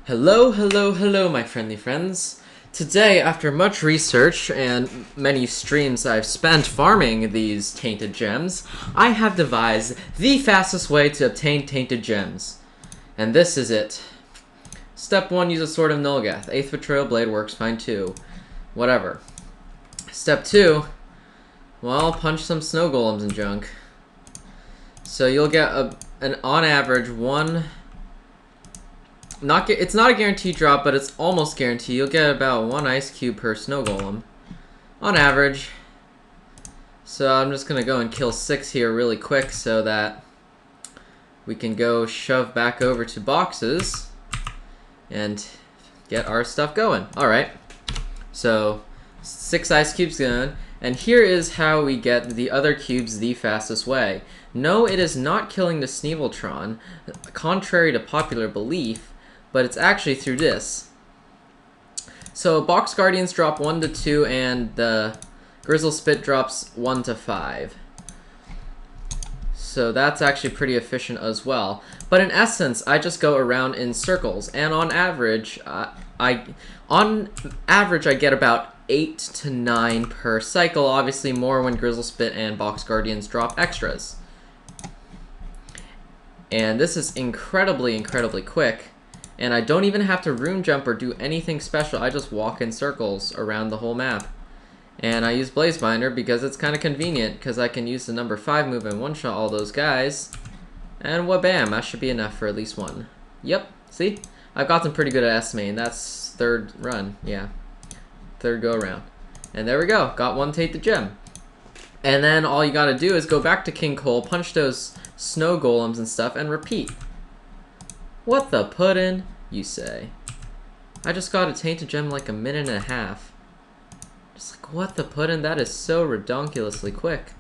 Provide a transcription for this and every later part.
Hello, hello, hello, my friendly friends. Today, after much research and many streams I've spent farming these Tainted Gems, I have devised the fastest way to obtain Tainted Gems. And this is it. Step 1, use a Sword of Nulgath. 8th Betrayal Blade works fine too. Whatever. Step 2, well, punch some snow golems and junk. So you'll get on average one... it's not a guaranteed drop, but it's almost guaranteed. You'll get about 1 ice cube per snow golem, on average. So I'm just gonna go and kill 6 here really quick so that we can go shove back over to boxes and get our stuff going. Alright, so 6 ice cubes going, and here is how we get the other cubes the fastest way. No, it is not killing the Sneeveltron, contrary to popular belief, but it's actually through this. So Box Guardians drop 1 to 2, and the Grizzle Spit drops 1 to 5. So that's actually pretty efficient as well. But in essence, I just go around in circles, and on average, I get about 8 to 9 per cycle. Obviously, more when Grizzle Spit and Box Guardians drop extras. And this is incredibly, incredibly quick. And I don't even have to rune jump or do anything special. I just walk in circles around the whole map. And I use Blazebinder because it's kind of convenient, because I can use the number 5 move and one-shot all those guys. And wha-bam, that should be enough for at least one. Yep, see? I've gotten pretty good at estimating. That's 3rd run, yeah. 3rd go around. And there we go, got 1 Tainted Gem. And then all you gotta do is go back to King Cole, punch those snow golems and stuff, and repeat. What the puddin', you say? I just got a Tainted Gem like a minute and a half. Just like, what the puddin'? That is so redonkulously quick.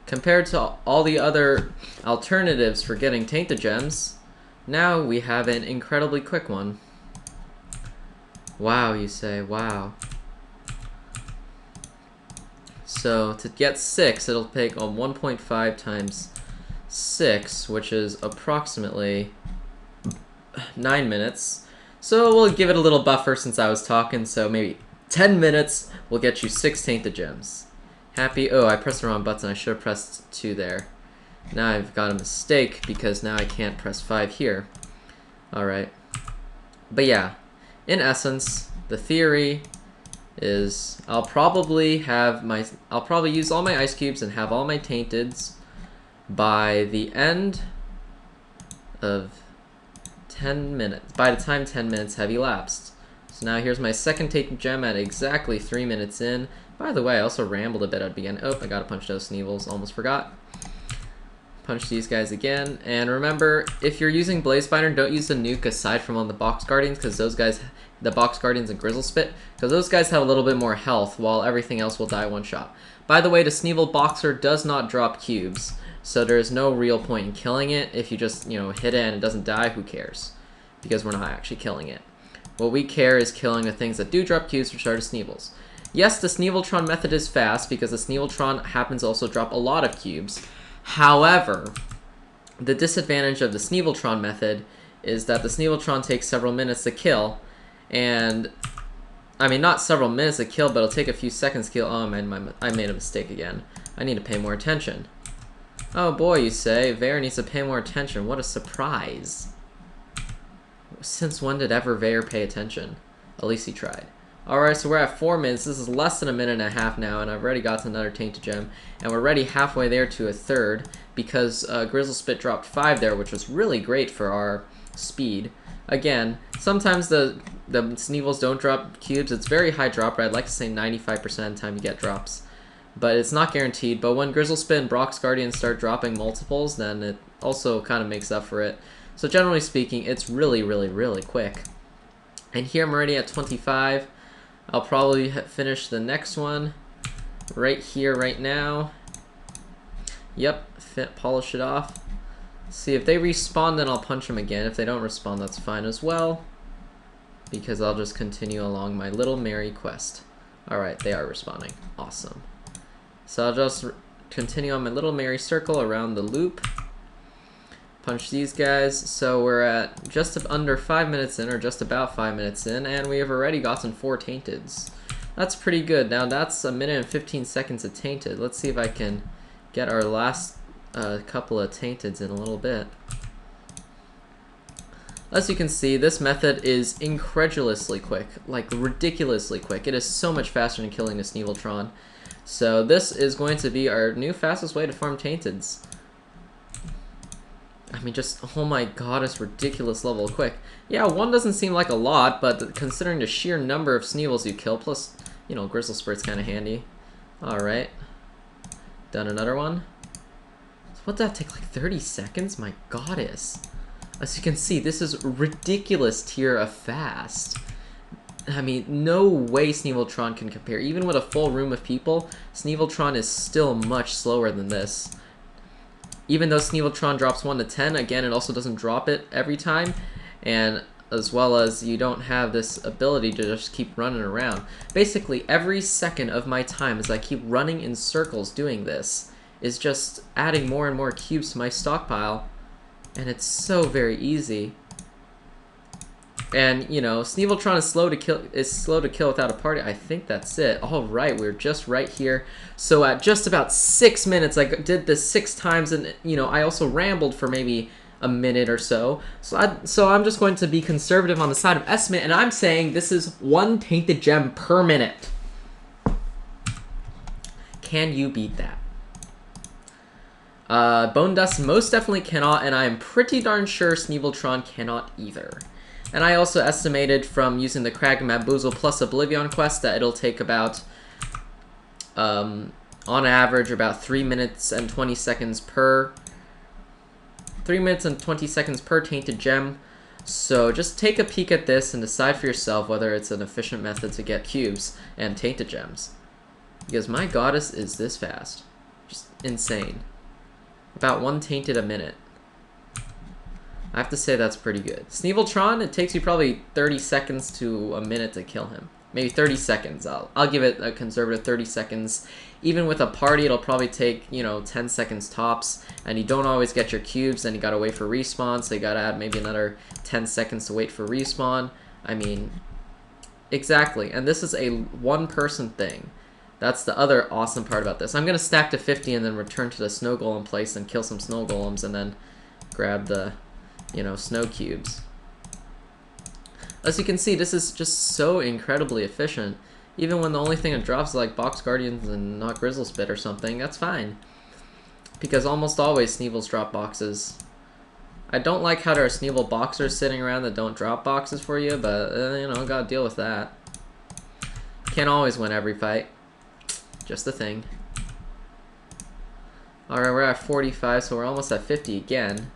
Compared to all the other alternatives for getting Tainted Gems, now we have an incredibly quick one. Wow, you say, wow. So to get 6, it'll take 1.5 times 6, which is approximately 9 minutes. So we'll give it a little buffer since I was talking, so maybe 10 minutes will get you 6 Tainted Gems. Happy? Oh, I pressed the wrong button. I should have pressed 2 there. Now I've got a mistake because now I can't press 5 here. Alright. But yeah, in essence, the theory is I'll probably use all my ice cubes and have all my Tainteds by the end of 10 minutes. By the time 10 minutes have elapsed. So now here's my second Tainted Gem at exactly 3 minutes in. By the way, I also rambled a bit at the beginning. Oh, I gotta punch those Sneevils, almost forgot. Punch these guys again. And remember, if you're using Blazebinder, don't use the nuke aside from on the Box Guardians, because those guys, the Box Guardians and Grizzle Spit, because those guys have a little bit more health, while everything else will die one shot. By the way, the Sneevil Boxer does not drop cubes, so there's no real point in killing it. If you just, hit it and it doesn't die, who cares? Because we're not actually killing it. What we care is killing the things that do drop cubes, which are the Sneevils. Yes, the Sneeveltron method is fast, because the Sneeveltron happens to also drop a lot of cubes. However, the disadvantage of the Sneeveltron method is that the Sneeveltron takes several minutes to kill, and I mean, not several minutes to kill, but it'll take a few seconds to kill. Oh, man, I made a mistake again. I need to pay more attention. Oh boy, you say. Veyr needs to pay more attention. What a surprise. Since when did ever Veyr pay attention? At least he tried. Alright, so we're at 4 minutes. This is less than a minute and a half now, and I've already got to another Tainted Gem. And we're already halfway there to a 3rd, because Grizzle Spit dropped 5 there, which was really great for our speed. Again, sometimes the Sneevils don't drop cubes. It's very high drop rate. I'd like to say 95% of the time you get drops. But it's not guaranteed. But when Grizzle Spit and Box Guardians start dropping multiples, then it also kind of makes up for it. So generally speaking, it's really, really, really quick. And here I'm already at 25. I'll probably finish the next one right here, right now. Yep, polish it off. See, if they respawn, then I'll punch them again. If they don't respawn, that's fine as well, because I'll just continue along my little merry quest. Alright, they are respawning. Awesome. So I'll just continue on my little merry circle around the loop. punch these guys. So we're at just under 5 minutes in, or just about 5 minutes in, and we have already gotten 4 Tainteds. That's pretty good. Now that's a minute and 15 seconds of Tainted. Let's see if I can get our last couple of Tainteds in a little bit. As you can see, this method is incredulously quick, like ridiculously quick. It is so much faster than killing a Sneeveltron. So this is going to be our new fastest way to farm Tainteds. I mean, just, oh my god, it's ridiculous level quick. Yeah, 1 doesn't seem like a lot, but considering the sheer number of Sneevils you kill, plus, you know, Grizzle Spurt's kind of handy. Alright. Done another one. What did that take, like 30 seconds? My goddess. As you can see, this is ridiculous tier of fast. I mean, no way Sneeveltron can compare. Even with a full room of people, Sneeveltron is still much slower than this. Even though Sneeveltron drops 1 to 10, again, it also doesn't drop it every time. And as well as you don't have this ability to just keep running around. Basically, every second of my time as I keep running in circles doing this is just adding more and more cubes to my stockpile. And it's so very easy. And, you know, Sneeveltron is slow to kill without a party. I think that's it. Alright, we're just right here. So at just about 6 minutes, I did this 6 times, and, you know, I also rambled for maybe a minute or so. So I'm just going to be conservative on the side of estimate, and I'm saying this is 1 Tainted Gem per minute. Can you beat that? Bone Dust most definitely cannot, and I am pretty darn sure Sneeveltron cannot either. And I also estimated from using the Crag and Maboozle plus Oblivion quest that it'll take about, on average, about 3 minutes and 20 seconds per 3 minutes and 20 seconds per Tainted Gem. So just take a peek at this and decide for yourself whether it's an efficient method to get cubes and Tainted Gems. Because my goddess is this fast. Just insane. About 1 Tainted a minute. I have to say that's pretty good. Sneeveltron, it takes you probably 30 seconds to a minute to kill him. Maybe 30 seconds. I'll give it a conservative 30 seconds. Even with a party, it'll probably take, you know, 10 seconds tops. And you don't always get your cubes, then you gotta wait for respawn, so you gotta add maybe another 10 seconds to wait for respawn. I mean, exactly. And this is a one-person thing. That's the other awesome part about this. I'm gonna stack to 50 and then return to the snow golem place and kill some snow golems and then grab the, you know, snow cubes. As you can see, this is just so incredibly efficient. Even when the only thing it drops is like Box Guardians and not Grizzle Spit or something, that's fine. Because almost always Sneevils drop boxes. I don't like how there are Sneevil boxers sitting around that don't drop boxes for you, but, you know, gotta deal with that. Can't always win every fight. Just a thing. Alright, we're at 45, so we're almost at 50 again.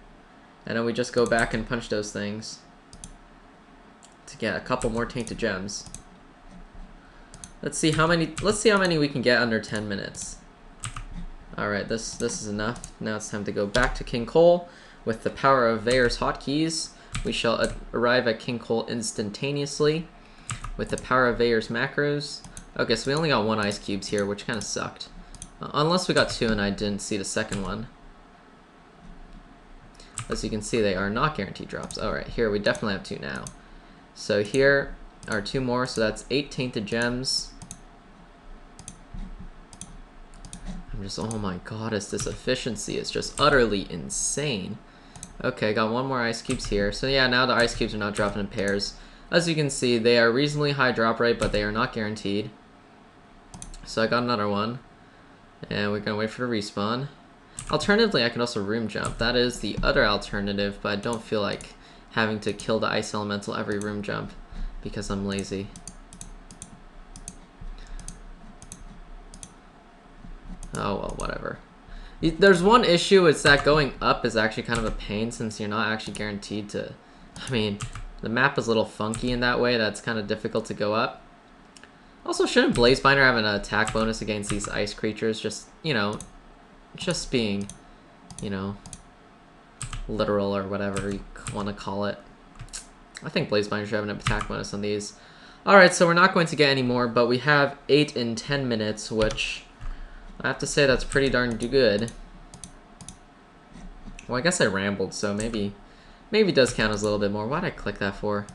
And then we just go back and punch those things to get a couple more Tainted Gems. Let's see how many we can get under 10 minutes. Alright, this is enough. Now it's time to go back to King Cole. With the power of Veyr's hotkeys, we shall arrive at King Cole instantaneously. With the power of Veyr's macros. Okay, so we only got 1 ice cubes here, which kind of sucked. Unless we got 2 and I didn't see the second one. As you can see, they are not guaranteed drops. Alright, here we definitely have 2 now. So here are 2 more, so that's 8 Tainted Gems. I'm just, oh my goddess, this efficiency is just utterly insane. Okay, got 1 more ice cubes here. So yeah, now the ice cubes are not dropping in pairs. As you can see, they are reasonably high drop rate, but they are not guaranteed. So I got another one. And we're gonna wait for the respawn. Alternatively, I can also room jump. That is the other alternative, but I don't feel like having to kill the ice elemental every room jump because I'm lazy. Oh well, whatever. There's one issue, it's that going up is actually kind of a pain since you're not actually guaranteed to... I mean, the map is a little funky in that way, that's kind of difficult to go up. Also, shouldn't Blazebinder have an attack bonus against these ice creatures? Just, you know, just being, you know, literal or whatever you want to call it. I think Blazebinder should have an attack bonus on these. Alright, so we're not going to get any more, but we have 8 in 10 minutes, which I have to say that's pretty darn good. Well, I guess I rambled, so maybe it does count as a little bit more. Why'd I click that for?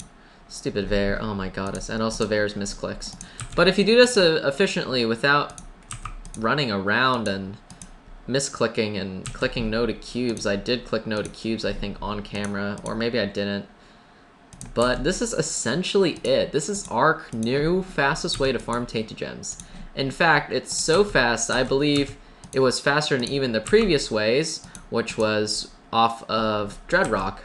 Stupid Veyr. Oh my goddess. And also Veyr's misclicks. But if you do this efficiently without running around and misclicking and clicking no to cubes, I did click no to cubes, I think, on camera. Or maybe I didn't. But this is essentially it. This is our new fastest way to farm Tainted Gems. In fact, it's so fast, I believe it was faster than even the previous ways, which was off of Dreadrock,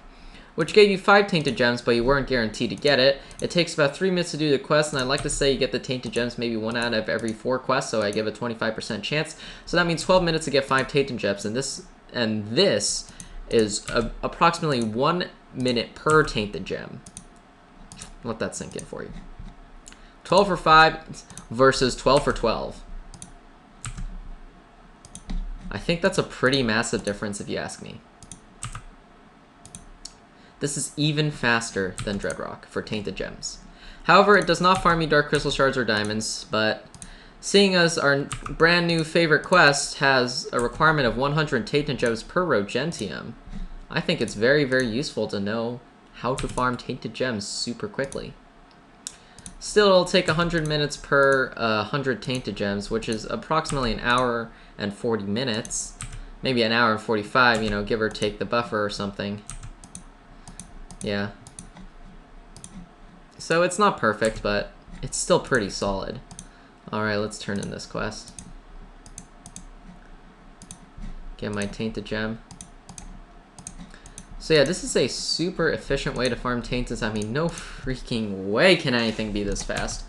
which gave you 5 Tainted Gems, but you weren't guaranteed to get it. It takes about 3 minutes to do the quest, and I'd like to say you get the Tainted Gems maybe 1 out of every 4 quests, so I give a 25% chance. So that means 12 minutes to get 5 Tainted Gems, and this is approximately 1 minute per Tainted Gem. Let that sink in for you. 12 for 5 versus 12 for 12. I think that's a pretty massive difference if you ask me. This is even faster than Dreadrock for Tainted Gems. However, it does not farm you Dark Crystal Shards or Diamonds, but seeing as our brand new favorite quest has a requirement of 100 Tainted Gems per Rogentium, I think it's very, very useful to know how to farm Tainted Gems super quickly. Still, it'll take 100 minutes per 100 Tainted Gems, which is approximately an hour and 40 minutes. Maybe an hour and 45, you know, give or take the buffer or something. Yeah. So it's not perfect, but it's still pretty solid. Alright, let's turn in this quest. Get my Tainted Gem. So yeah, this is a super efficient way to farm Tainteds. I mean, no freaking way can anything be this fast.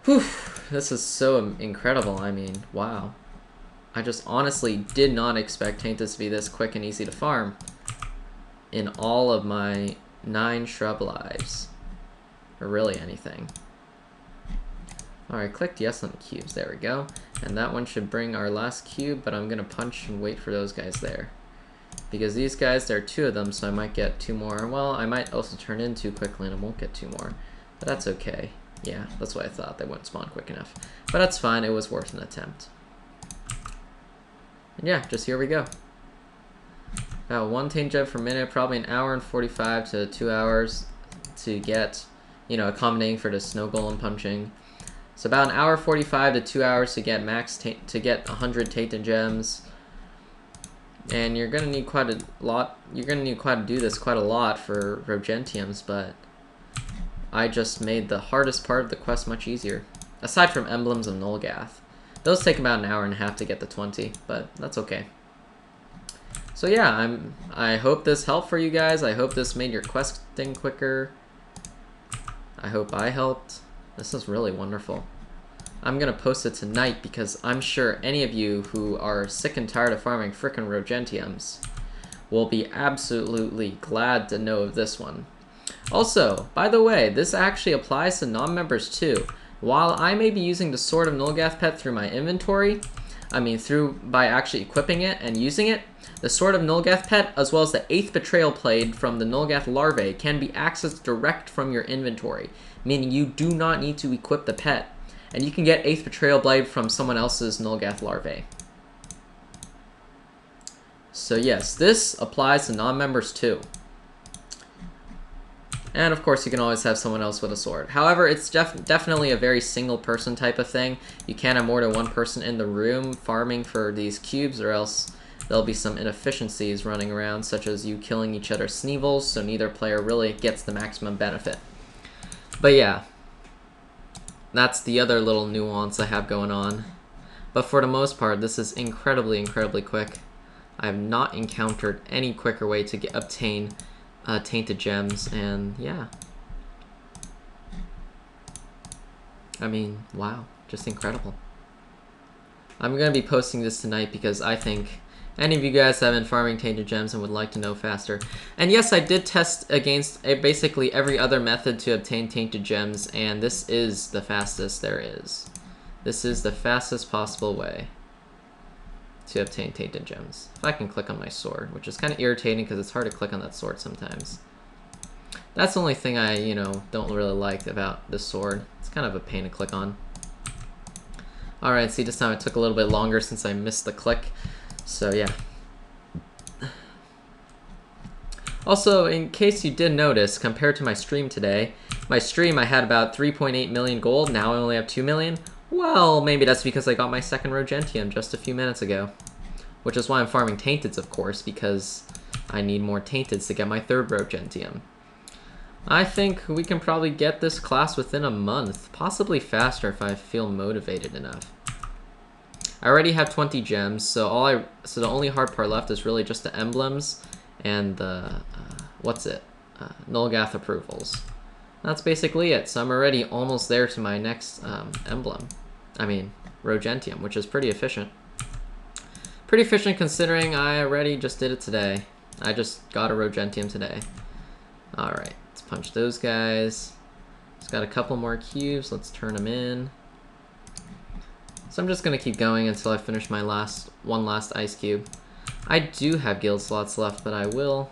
Whew, this is so incredible. I mean, wow. I just honestly did not expect Tainteds to be this quick and easy to farm in all of my 9 shrub lives. Or really anything. Alright, clicked yes on the cubes. There we go. And that one should bring our last cube, but I'm going to punch and wait for those guys there. Because these guys, there are 2 of them, so I might get 2 more. Well, I might also turn in too quickly and I won't get 2 more. But that's okay. Yeah, that's what I thought. They wouldn't spawn quick enough. But that's fine. It was worth an attempt. And yeah, just here we go. About 1 Tainted Gem per minute, probably an hour and 45 to 2 hours to get, you know, accommodating for the snow golem punching. So about an hour 45 to 2 hours to get 100 Tainted Gems. And you're gonna need quite a lot. You're gonna need to do this quite a lot for Rogentiums, but I just made the hardest part of the quest much easier. Aside from Emblems of Nulgath. Those take about an hour and a half to get the 20, but that's okay. So yeah, I hope this helped for you guys. I hope this made your questing quicker. I hope I helped. This is really wonderful. I'm gonna post it tonight because I'm sure any of you who are sick and tired of farming frickin' Rogentiums will be absolutely glad to know of this one. Also, by the way, this actually applies to non-members too. While I may be using the Sword of Nulgath pet through my inventory, by actually equipping it and using it, the Sword of Nulgath pet, as well as the 8th Betrayal Blade from the Nulgath larvae, can be accessed direct from your inventory, meaning you do not need to equip the pet. And you can get 8th Betrayal Blade from someone else's Nulgath larvae. So yes, this applies to non-members too. And of course you can always have someone else with a sword. However, it's definitely a very single person type of thing. You can't have more than 1 person in the room farming for these cubes, or else there'll be some inefficiencies running around, such as you killing each other's Sneevils, so neither player really gets the maximum benefit. But yeah. That's the other little nuance I have going on. But for the most part, this is incredibly, incredibly quick. I have not encountered any quicker way to obtain Tainted Gems, and yeah. I mean, wow, just incredible. I'm going to be posting this tonight because I think any of you guys have been farming Tainted Gems and would like to know faster. And yes, I did test against basically every other method to obtain Tainted Gems, and this is the fastest there is. This is the fastest possible way to obtain Tainted Gems. If I can click on my sword, which is kind of irritating because it's hard to click on that sword sometimes. That's the only thing I, don't really like about this sword. It's kind of a pain to click on. Alright, see, this time it took a little bit longer since I missed the click. So yeah. Also, in case you did notice, compared to my stream today, my stream I had about 3.8 million gold, now I only have 2 million. Well, maybe that's because I got my second Rogentium just a few minutes ago. Which is why I'm farming Tainteds, of course, because I need more Tainteds to get my third Rogentium. I think we can probably get this class within a month, possibly faster if I feel motivated enough. I already have 20 gems, so the only hard part left is really just the emblems and the Nulgath approvals. That's basically it. So I'm already almost there to my next emblem. I mean, Rogentium, which is pretty efficient. Pretty efficient considering I already just did it today. I just got a Rogentium today. Alright, let's punch those guys. Just got a couple more cubes. Let's turn them in. So I'm just going to keep going until I finish my one last ice cube. I do have guild slots left, but I will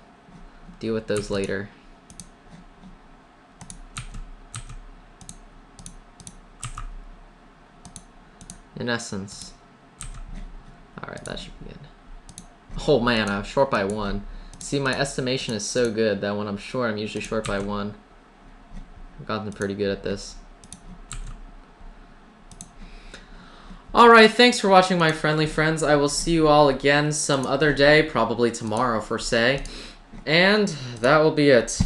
deal with those later. In essence. Alright, that should be good. Oh man, I was short by 1. See, my estimation is so good that when I'm short, I'm usually short by 1. I've gotten pretty good at this. Alright, thanks for watching, my friendly friends. I will see you all again some other day, probably tomorrow for say. And that will be it.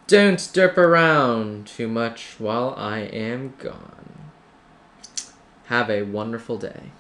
Don't derp around too much while I am gone. Have a wonderful day.